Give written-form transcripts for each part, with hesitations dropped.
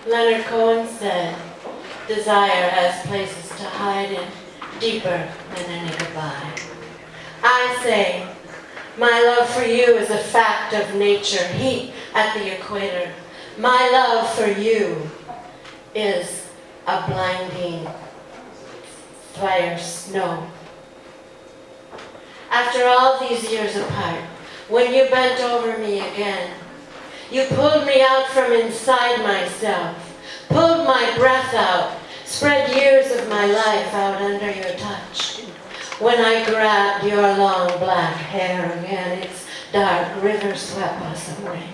Leonard Cohen said, desire has places to hide in deeper than any goodbye. I say, my love for you is a fact of nature, heat at the equator. My love for you is a blinding fire snow. After all these years apart, when you bent over me again, you pulled me out from inside myself, pulled my breath out, spread years of my life out under your touch. When I grabbed your long black hair again, its dark river swept us away.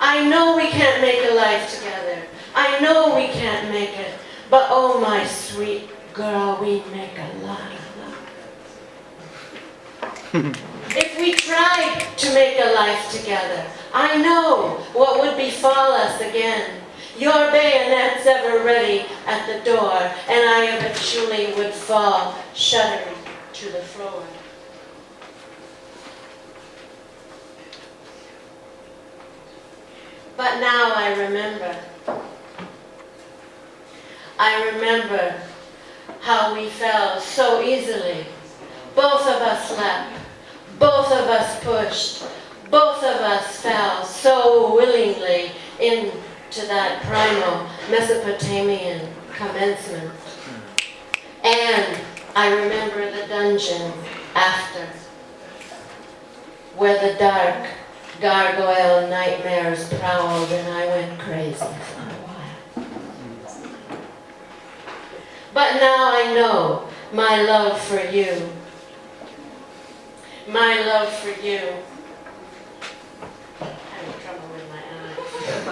I know we can't make a life together. I know we can't make it. But oh, my sweet girl, we make a lot of love. If we tried to make a life together, I know what would befall us again. Your bayonets ever ready at the door, and I eventually would fall, shuddering to the floor. But now I remember. I remember how we fell so easily. Both of us leapt. Both of us pushed. Both of us fell so willingly into that primal Mesopotamian commencement. And I remember the dungeon after, where the dark gargoyle nightmares prowled and I went crazy for a while. But now I know my love for you. My love for you. I'm having trouble with my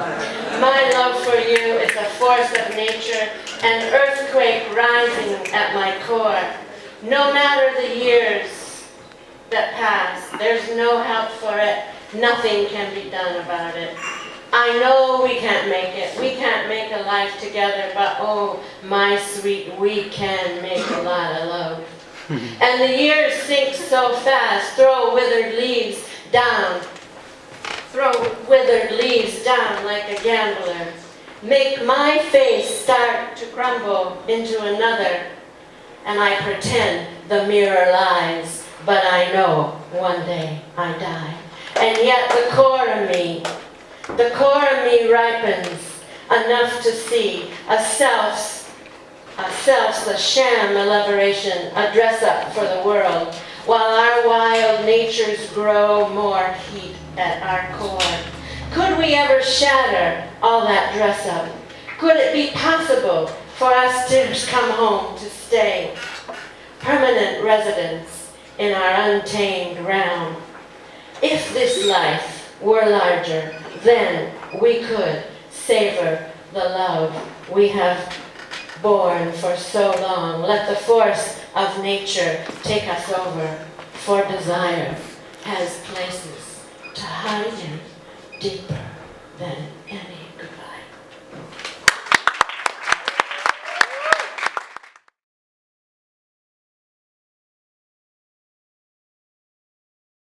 eyes. My love for you is a force of nature, an earthquake rising at my core. No matter the years that pass, there's no help for it. Nothing can be done about it. I know we can't make it. We can't make a life together, but oh, my sweet, we can make a lot of love. And the years sink so fast, throw withered leaves down like a gambler. Make my face start to crumble into another, and I pretend the mirror lies, but I know one day I die. And yet the core of me ripens enough to see a self's a sham elaboration, a dress-up for the world, while our wild natures grow more heat at our core. Could we ever shatter all that dress-up? Could it be possible for us to come home to stay, permanent residents in our untamed realm? If this life were larger, then we could savor the love we have born for so long. Let the force of nature take us over, for desire has places to hide in deeper